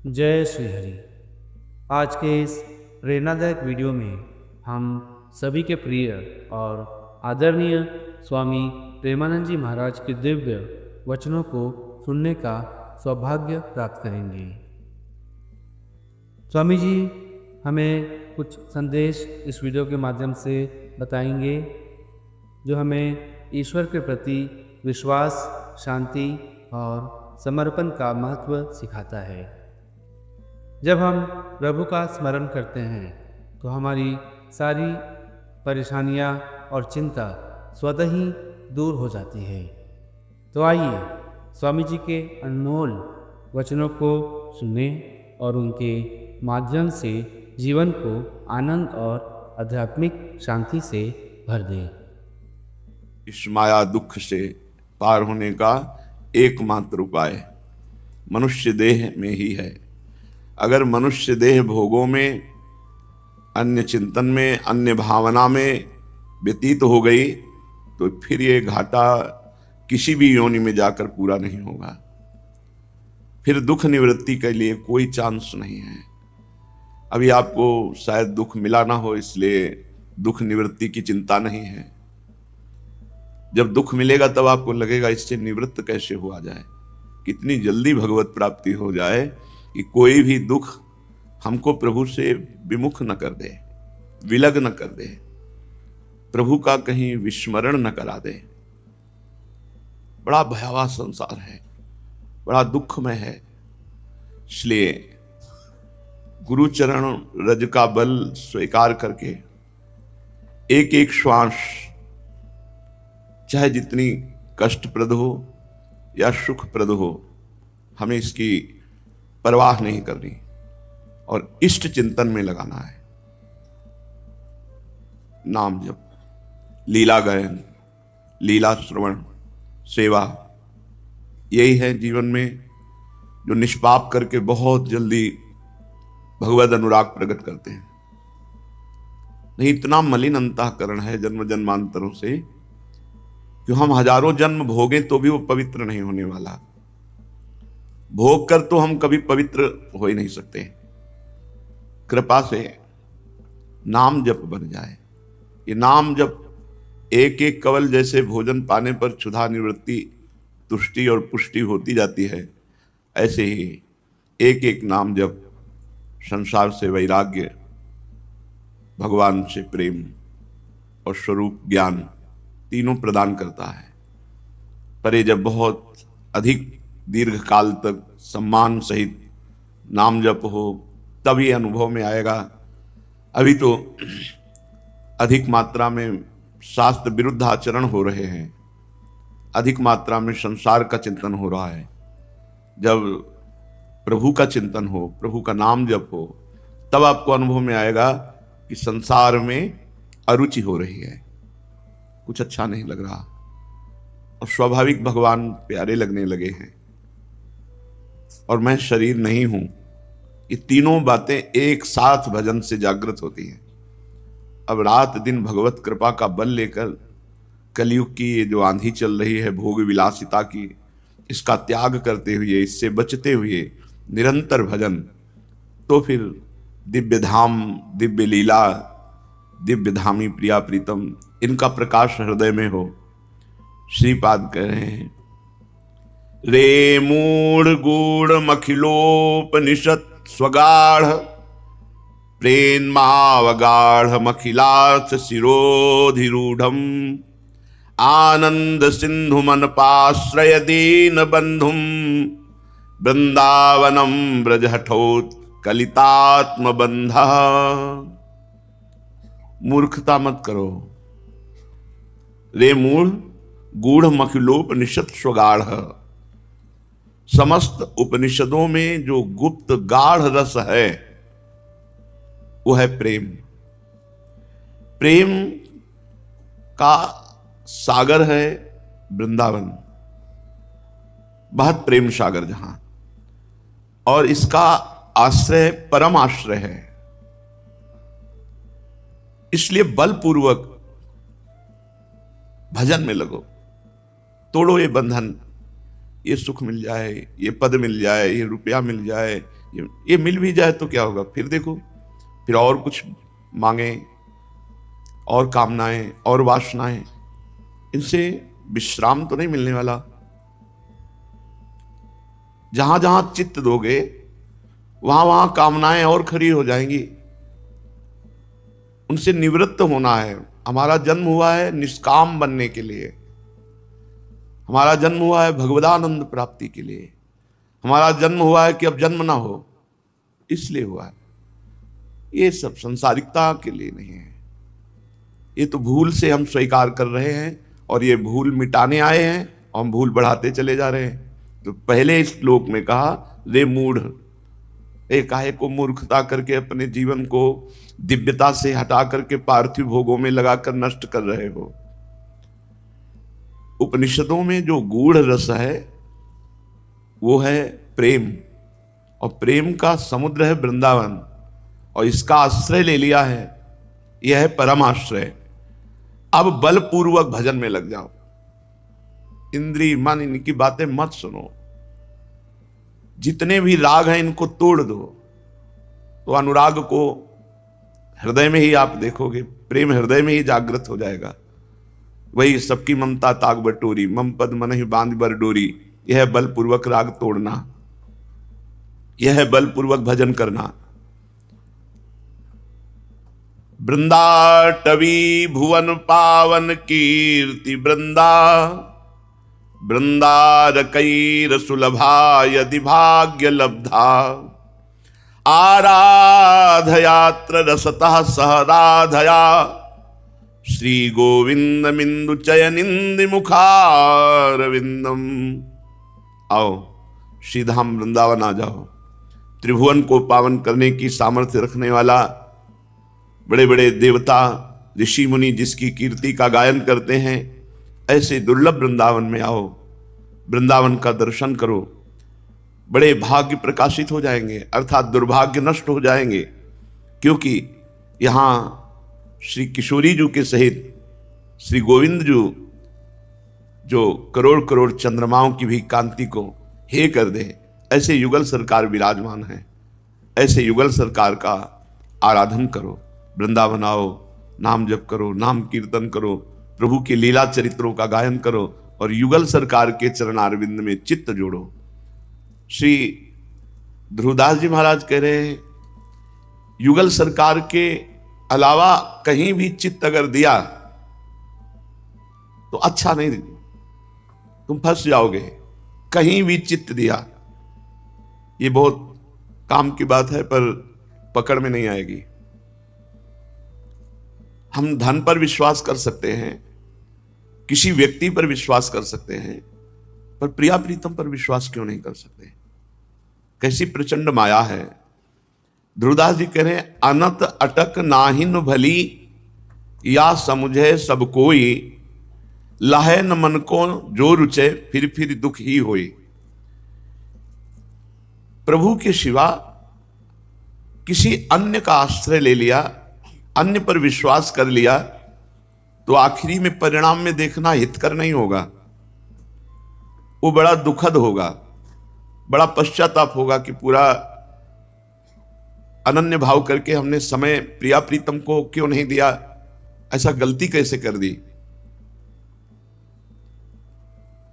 जय श्री हरि। आज के इस प्रेरणादायक वीडियो में हम सभी के प्रिय और आदरणीय स्वामी प्रेमानंद जी महाराज के दिव्य वचनों को सुनने का सौभाग्य प्राप्त करेंगे। स्वामी जी हमें कुछ संदेश इस वीडियो के माध्यम से बताएंगे जो हमें ईश्वर के प्रति विश्वास, शांति और समर्पण का महत्व सिखाता है। जब हम प्रभु का स्मरण करते हैं तो हमारी सारी परेशानियां और चिंता स्वतः ही दूर हो जाती है। तो आइए स्वामी जी के अनमोल वचनों को सुने और उनके माध्यम से जीवन को आनंद और आध्यात्मिक शांति से भर दें। इस माया दुख से पार होने का एकमात्र उपाय मनुष्य देह में ही है। अगर मनुष्य देह भोगों में, अन्य चिंतन में, अन्य भावना में व्यतीत हो गई तो फिर ये घाटा किसी भी योनि में जाकर पूरा नहीं होगा। फिर दुख निवृत्ति के लिए कोई चांस नहीं है। अभी आपको शायद दुख मिला ना हो, इसलिए दुख निवृत्ति की चिंता नहीं है। जब दुख मिलेगा तब आपको लगेगा इससे निवृत्त कैसे हुआ जाए, कितनी जल्दी भगवत प्राप्ति हो जाए कि कोई भी दुख हमको प्रभु से विमुख न कर दे, विलग न कर दे, प्रभु का कहीं विस्मरण न करा दे। बड़ा भयावह संसार है, बड़ा दुखमय है। इसलिए गुरुचरण रज का बल स्वीकार करके एक एक श्वास, चाहे जितनी कष्टप्रद हो या सुखप्रद हो, हमें इसकी परवाह नहीं करनी और इष्ट चिंतन में लगाना है। नाम जप, लीला गायन, लीला श्रवण, सेवा, यही है जीवन में जो निष्पाप करके बहुत जल्दी भगवद अनुराग प्रकट करते हैं। नहीं, इतना मलिन अंतःकरण है जन्म जन्मांतरों से कि हम हजारों जन्म भोगें तो भी वो पवित्र नहीं होने वाला। भोग कर तो हम कभी पवित्र हो ही नहीं सकते। कृपा से नाम जप बन जाए। ये नाम जप एक एक कवल जैसे भोजन पाने पर क्षुधा निवृत्ति, तुष्टि और पुष्टि होती जाती है, ऐसे ही एक एक नाम जप संसार से वैराग्य, भगवान से प्रेम और स्वरूप ज्ञान तीनों प्रदान करता है। पर ये जब बहुत अधिक दीर्घ काल तक सम्मान सहित नाम जप हो तब ये अनुभव में आएगा। अभी तो अधिक मात्रा में शास्त्र विरुद्ध आचरण हो रहे हैं, अधिक मात्रा में संसार का चिंतन हो रहा है। जब प्रभु का चिंतन हो, प्रभु का नाम जप हो, तब आपको अनुभव में आएगा कि संसार में अरुचि हो रही है, कुछ अच्छा नहीं लग रहा और स्वाभाविक भगवान प्यारे लगने लगे हैं और मैं शरीर नहीं हूं। ये तीनों बातें एक साथ भजन से जागृत होती हैं। अब रात दिन भगवत कृपा का बल लेकर कलयुग की ये जो आंधी चल रही है भोग विलासिता की, इसका त्याग करते हुए, इससे बचते हुए निरंतर भजन, तो फिर दिव्य धाम, दिव्य लीला, दिव्य धामी प्रिया प्रीतम, इनका प्रकाश हृदय में हो। श्रीपाद कह रहे हैं, रे मूढ़ गूढ़ मखिलोपनिषद स्वगाढ़, प्रेमावगाढ़ मखिलार्थ शिरोधिरूढ़म, आनंद सिंधु मन पाश्रय दीन बंधुम, वृंदावनम ब्रज हठोत कलितात्म बंधा। मूर्खता मत करो। रे मूढ़ गूढ़ मखिलोपनिषद स्वगाढ़, समस्त उपनिषदों में जो गुप्त गाढ़ रस है वो है प्रेम। प्रेम का सागर है वृंदावन, बहुत प्रेम सागर जहां, और इसका आश्रय परम आश्रय है। इसलिए बलपूर्वक भजन में लगो, तोड़ो ये बंधन। ये सुख मिल जाए, ये पद मिल जाए, ये रुपया मिल जाए, ये मिल भी जाए तो क्या होगा, फिर देखो, फिर और कुछ मांगे, और कामनाएं और वासनाएं, इनसे विश्राम तो नहीं मिलने वाला। जहां जहां चित्त दोगे वहां वहां कामनाएं और खड़ी हो जाएंगी, उनसे निवृत्त होना है। हमारा जन्म हुआ है निष्काम बनने के लिए, हमारा जन्म हुआ है भगवदानंद प्राप्ति के लिए, हमारा जन्म हुआ है कि अब जन्म ना हो, इसलिए हुआ है। ये सब संसारिकता के लिए नहीं है। ये तो भूल से हम स्वीकार कर रहे हैं और ये भूल मिटाने आए हैं और हम भूल बढ़ाते चले जा रहे हैं। तो पहले इस श्लोक में कहा, रे मूढ़, काहे को मूर्खता करके अपने जीवन को दिव्यता से हटा करके पार्थिव भोगों में लगाकर नष्ट कर रहे हो। उपनिषदों में जो गूढ़ रस है वो है प्रेम, और प्रेम का समुद्र है वृंदावन, और इसका आश्रय ले लिया है, यह है परम आश्रय। अब बलपूर्वक भजन में लग जाओ, इंद्रिय मन इनकी बातें मत सुनो, जितने भी राग हैं इनको तोड़ दो, तो अनुराग को हृदय में ही आप देखोगे, प्रेम हृदय में ही जागृत हो जाएगा। वही सबकी ममता ताग बटोरी, मम पद मन ही बांध बर डोरी, यह है बलपूर्वक राग तोड़ना, यह है बलपूर्वक भजन करना। वृंदाटवी भुवन पावन कीर्ति वृंदा, वृंदारकैर सुलभा यदि भाग्य लब्धा, आराधयात्र रसतः सह राधया, श्री गोविंद मिंदु चयनिंदि मुखारविंदम। आओ श्री धाम वृंदावन आ जाओ। त्रिभुवन को पावन करने की सामर्थ्य रखने वाला, बड़े बड़े देवता ऋषि मुनि जिसकी कीर्ति का गायन करते हैं, ऐसे दुर्लभ वृंदावन में आओ, वृंदावन का दर्शन करो, बड़े भाग्य प्रकाशित हो जाएंगे, अर्थात दुर्भाग्य नष्ट हो जाएंगे। क्योंकि यहाँ श्री किशोरी जी के सहित श्री गोविंद जी, जो करोड़ करोड़ चंद्रमाओं की भी कांति को हे कर दे, ऐसे युगल सरकार विराजमान है। ऐसे युगल सरकार का आराधन करो, वृंदावन आओ, नाम जप करो, नाम कीर्तन करो, प्रभु के लीला चरित्रों का गायन करो और युगल सरकार के चरणारविंद में चित्त जोड़ो। श्री ध्रुवदास जी महाराज कह रहे हैं, युगल सरकार के अलावा कहीं भी चित्त अगर दिया तो अच्छा नहीं, तुम फंस जाओगे। कहीं भी चित्त दिया, ये बहुत काम की बात है पर पकड़ में नहीं आएगी। हम धन पर विश्वास कर सकते हैं, किसी व्यक्ति पर विश्वास कर सकते हैं, पर प्रिया प्रीतम पर विश्वास क्यों नहीं कर सकते? कैसी प्रचंड माया है। ध्रुवदास जी कह रहे हैं, अनत अटक नाहिन भली, या समुझे सब कोई, लाहे न मन को जो रुचे, फिर दुख ही होई। प्रभु के सिवा किसी अन्य का आश्रय ले लिया, अन्य पर विश्वास कर लिया, तो आखिरी में परिणाम में देखना हितकर नहीं होगा, वो बड़ा दुखद होगा, बड़ा पश्चाताप होगा कि पूरा अनन्य भाव करके हमने समय प्रिया प्रीतम को क्यों नहीं दिया, ऐसा गलती कैसे कर दी।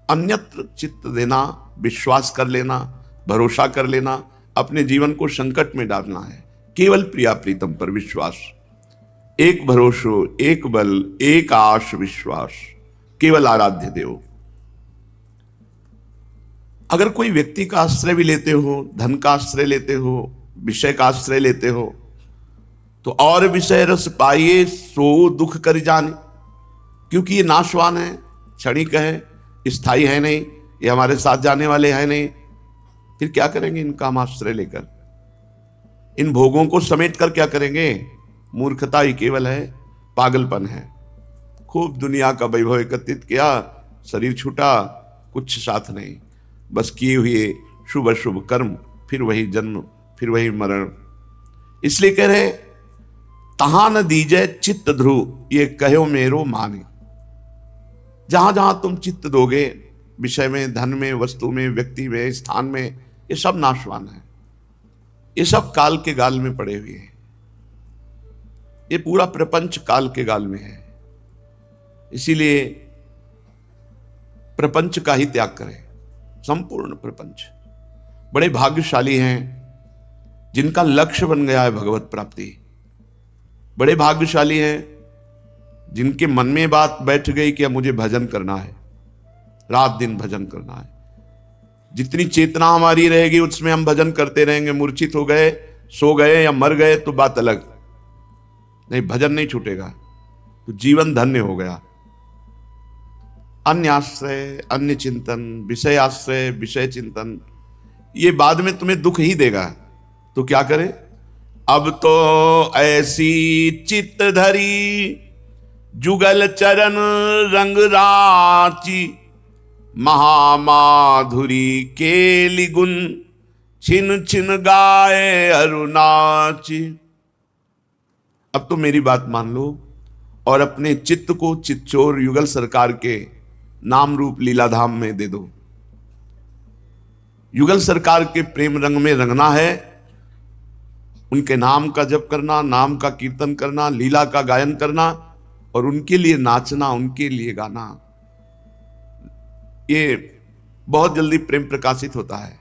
अन्यत्र चित्त देना, विश्वास कर लेना, भरोसा कर लेना, अपने जीवन को संकट में डालना है। केवल प्रिया प्रीतम पर विश्वास, एक भरोसो, एक बल, एक आश विश्वास, केवल आराध्य देव। अगर कोई व्यक्ति का आश्रय भी लेते हो, धन का आश्रय लेते हो, विषय का आश्रय लेते हो, तो और विषय रस पाइए सो दुख कर जाने, क्योंकि ये नाशवान है, क्षणिक है, स्थायी है नहीं, ये हमारे साथ जाने वाले हैं नहीं। फिर क्या करेंगे इनका हम आश्रय लेकर? इन भोगों को समेट कर क्या करेंगे? मूर्खता ही केवल है, पागलपन है। खूब दुनिया का वैभव एकत्रित किया, शरीर छूटा, कुछ साथ नहीं, बस किए हुए शुभ अशुभ कर्म, फिर वही जन्म, फिर वही मरण। इसलिए कह रहे, तहां न दीजय चित्त ध्रुव, ये कहो मेरो माने। जहां जहां तुम चित्त दोगे, विषय में, धन में, वस्तु में, व्यक्ति में, स्थान में, ये सब नाशवान है। ये सब काल के गाल में पड़े हुए हैं। ये पूरा प्रपंच काल के गाल में है। इसीलिए प्रपंच का ही त्याग करें, संपूर्ण प्रपंच। बड़े भाग्यशाली हैं जिनका लक्ष्य बन गया है भगवत प्राप्ति। बड़े भाग्यशाली हैं जिनके मन में बात बैठ गई कि अब मुझे भजन करना है, रात दिन भजन करना है। जितनी चेतना हमारी रहेगी उसमें हम भजन करते रहेंगे। मूर्छित हो गए, सो गए या मर गए तो बात अलग, नहीं, भजन नहीं छूटेगा, तो जीवन धन्य हो गया। अन्य आश्रय, अन्य चिंतन, विषय आश्रय, विषय चिंतन, ये बाद में तुम्हें दुख ही देगा। तो क्या करे? अब तो ऐसी चित्त धरी, जुगल चरण रंग राची, महामाधुरी केली गुण, छिन छिन गाए अरुणाची। अब तो मेरी बात मान लो और अपने चित्त को चित्तचोर युगल सरकार के नाम रूप लीलाधाम में दे दो। युगल सरकार के प्रेम रंग में रंगना है, उनके नाम का जप करना, नाम का कीर्तन करना, लीला का गायन करना और उनके लिए नाचना, उनके लिए गाना। ये बहुत जल्दी प्रेम प्रकाशित होता है,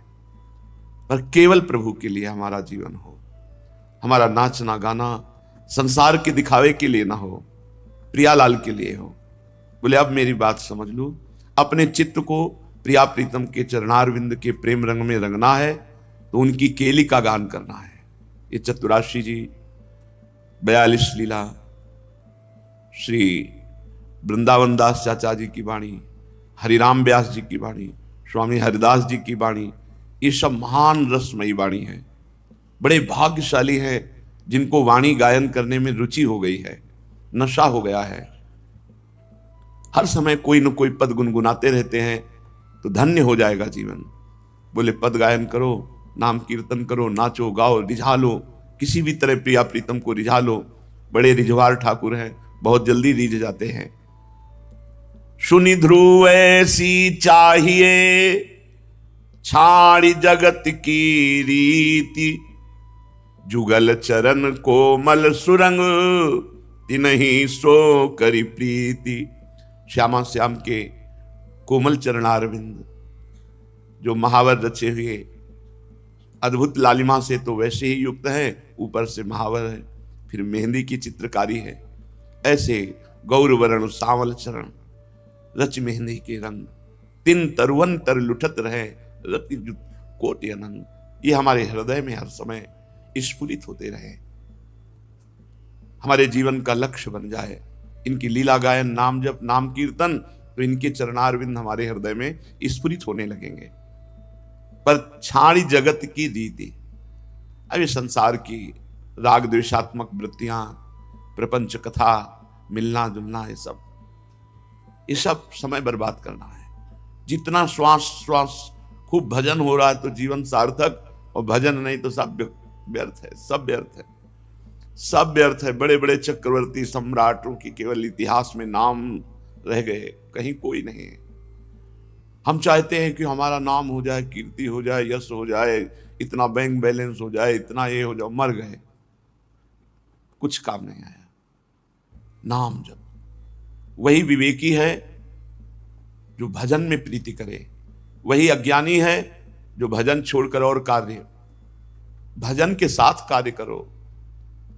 पर केवल प्रभु के लिए हमारा जीवन हो। हमारा नाचना गाना संसार के दिखावे के लिए ना हो, प्रियालाल के लिए हो। बोले अब मेरी बात समझ लो, अपने चित्त को प्रिया प्रीतम के चरणारविंद के प्रेम रंग में रंगना है तो उनकी केली का गान करना है। ये चतुराशी जी 42 लीला, श्री वृंदावन दास चाचा जी की वाणी, हरिराम व्यास जी की वाणी, स्वामी हरिदास जी की वाणी, ये सब महान रसमयी वाणी है। बड़े भाग्यशाली हैं जिनको वाणी गायन करने में रुचि हो गई है, नशा हो गया है। हर समय कोई न कोई पद गुनगुनाते रहते हैं तो धन्य हो जाएगा जीवन। बोले पद गायन करो, नाम कीर्तन करो, नाचो गाओ, रिझा लो, किसी भी तरह प्रिया प्रीतम को रिझा लो। बड़े रिझवार ठाकुर हैं, बहुत जल्दी रिझ जाते हैं। सुनि ध्रुव ऐसी चाहिए, छाड़ी जगत की रीति, जुगल चरण कोमल सुरंग, तिनहि सो करी प्रीति। श्यामा श्याम के कोमल चरणारविंद जो महावर रचे हुए, अद्भुत लालिमा से तो वैसे ही युक्त है, ऊपर से महावर है, फिर मेहंदी की चित्रकारी है। ऐसे गौरवर्ण सावल चरण, रच मेहंदी के रंग, तिन तरुवन तर लुठत रहे, रति कोटि अनंग। ये हमारे हृदय में हर समय स्फुरित होते रहे, हमारे जीवन का लक्ष्य बन जाए। इनकी लीला गायन, नाम जप, नाम कीर्तन, तो इनके चरणारविंद हमारे हृदय में स्फुरित होने लगेंगे। पर छाड़ी जगत की रीति, अब ये संसार की राग द्वेषात्मक वृत्तियां, प्रपंच कथा, मिलना जुलना, ये सब समय बर्बाद करना है। जितना श्वास श्वास खूब भजन हो रहा है तो जीवन सार्थक, और भजन नहीं तो सब व्यर्थ है, सब व्यर्थ है, सब व्यर्थ है। बड़े बड़े चक्रवर्ती सम्राटों की केवल इतिहास में नाम रह गए, कहीं कोई नहीं है। हम चाहते हैं कि हमारा नाम हो जाए, कीर्ति हो जाए, यश हो जाए, इतना बैंक बैलेंस हो जाए, इतना ये हो जाए, मर गए, कुछ काम नहीं आया। नाम जब वही विवेकी है जो भजन में प्रीति करे, वही अज्ञानी है जो भजन छोड़कर और कार्य, भजन के साथ कार्य करो।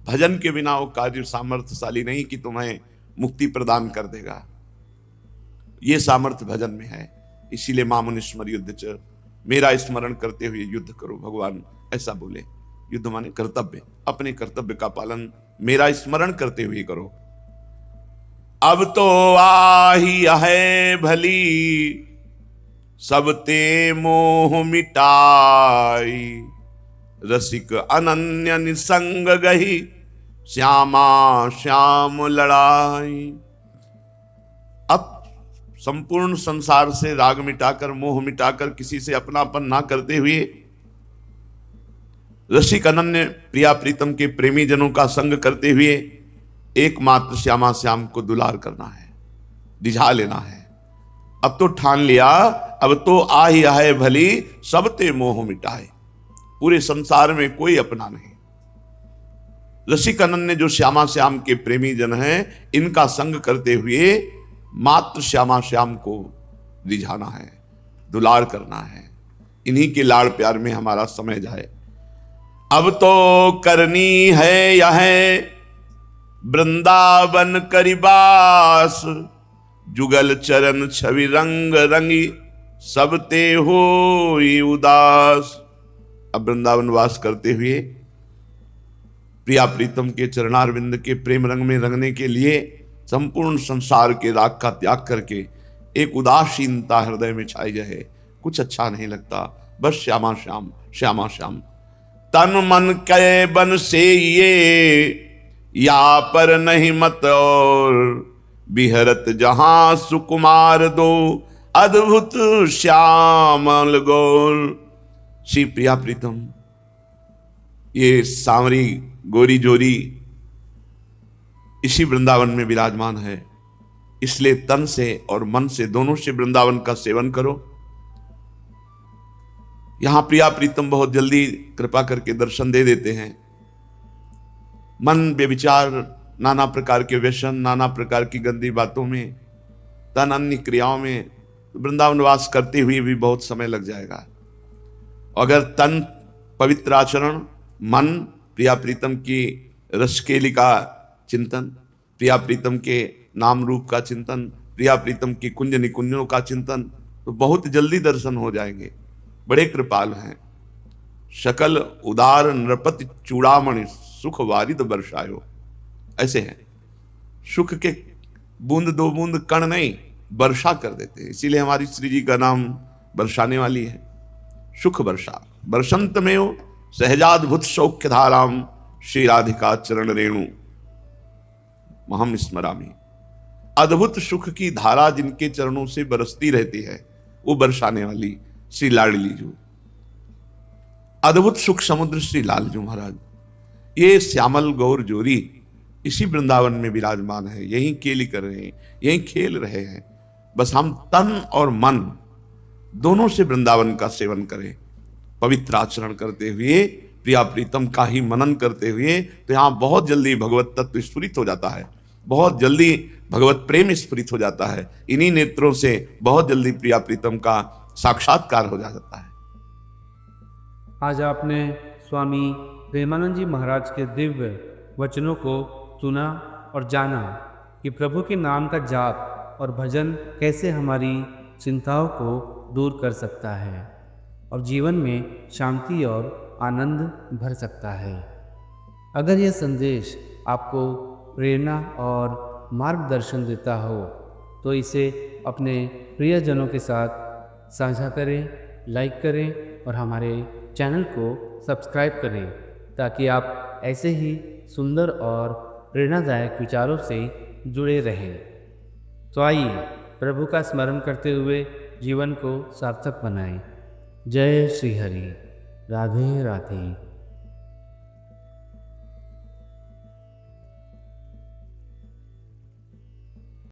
भजन के बिना वो कार्य सामर्थ्यशाली नहीं कि तुम्हें मुक्ति प्रदान कर देगा। ये सामर्थ्य भजन में है। इसीलिए मामुनि स्मर युद्ध च, मेरा स्मरण करते हुए युद्ध करो, भगवान ऐसा बोले। युद्ध माने कर्तव्य, अपने कर्तव्य का पालन मेरा स्मरण करते हुए करो। अब तो आही है भली, सब ते मोह मिटाई, रसिक अनन्य निसंग गही, श्यामा श्याम लड़ाई। अब संपूर्ण संसार से राग मिटाकर, मोह मिटाकर, किसी से अपनापन ना करते हुए, रसिक अनन्य प्रिया प्रीतम के प्रेमी जनों का संग करते हुए एकमात्र श्यामा श्याम को दुलार करना है, रिझा लेना है। अब तो ठान लिया, अब तो आही है भली, सब ते मोह मिटाए। पूरे संसार में कोई अपना नहीं। रसिक अनन्य जो श्यामा श्याम के प्रेमी जन हैं, इनका संग करते हुए मात्र श्यामा श्याम को रिझाना है, दुलार करना है। इन्हीं के लाड़ प्यार में हमारा समय जाए। अब तो करनी है यह वृंदावन करिबास, जुगल चरण छवि रंग रंगी, सब ते हो उदास। अब वृंदावन वास करते हुए प्रिया प्रीतम के चरणारविंद के प्रेम रंग में रंगने के लिए संपूर्ण संसार के राग का त्याग करके एक उदासीनता हृदय में छाई जाए। कुछ अच्छा नहीं लगता, बस श्यामा श्याम श्यामा श्याम। तन मन के बन से ये या पर नहीं मत और, बिहरत जहां सुकुमार दो, अद्भुत श्यामल गौर। श्री प्रिया प्रीतम ये सांवरी गोरी जोरी इसी वृंदावन में विराजमान है, इसलिए तन से और मन से दोनों से वृंदावन का सेवन करो। यहां प्रिया प्रीतम बहुत जल्दी कृपा करके दर्शन दे देते हैं। मन बेविचार, नाना प्रकार के व्यसन, नाना प्रकार की गंदी बातों में, तन अन्य क्रियाओं में वृंदावन वास करते हुए भी बहुत समय लग जाएगा। अगर तन पवित्र आचरण, मन प्रिया प्रीतम की रसकेली का चिंतन, प्रिया प्रीतम के नाम रूप का चिंतन, प्रिया प्रीतम की कुंज निकुंजों का चिंतन, तो बहुत जल्दी दर्शन हो जाएंगे। बड़े कृपाल हैं। शकल उदार नृपति चूड़ामणि, सुख वारिद वर्षायो। ऐसे हैं, सुख के बूंद दो बूंद कण नहीं, वर्षा कर देते हैं। इसीलिए हमारी श्री जी का नाम बरसाने वाली है, सुख वर्षा। बरसंत में हो सहजाद्भुत सौख्य धाराम, श्री राधिका चरण रेणु महम स्मरामि। अद्भुत सुख की धारा जिनके चरणों से बरसती रहती है, वो बरसाने वाली श्री लाडली जू। अद्भुत सुख समुद्र श्री लालजू महाराज। ये श्यामल गौर जोरी इसी वृंदावन में विराजमान है, यही केली कर रहे हैं, यही खेल रहे हैं। बस हम तन और मन दोनों से वृंदावन का सेवन करें, पवित्र आचरण करते हुए, प्रिया प्रीतम का ही मनन करते हुए, तो यहाँ बहुत जल्दी भगवत तत्व स्फुरित हो जाता है, बहुत जल्दी भगवत प्रेम स्फुरित हो जाता है। इन्हीं नेत्रों से बहुत जल्दी प्रिया प्रीतम का साक्षात्कार हो जाता है। आज आपने स्वामी प्रेमानंद जी महाराज के दिव्य वचनों को सुना और जाना कि प्रभु के नाम का जाप और भजन कैसे हमारी चिंताओं को दूर कर सकता है और जीवन में शांति और आनंद भर सकता है। अगर यह संदेश आपको प्रेरणा और मार्गदर्शन देता हो तो इसे अपने प्रियजनों के साथ साझा करें, लाइक करें और हमारे चैनल को सब्सक्राइब करें, ताकि आप ऐसे ही सुंदर और प्रेरणादायक विचारों से जुड़े रहें। तो आइए प्रभु का स्मरण करते हुए जीवन को सार्थक बनाएं। जय श्री हरि। राधे राधे।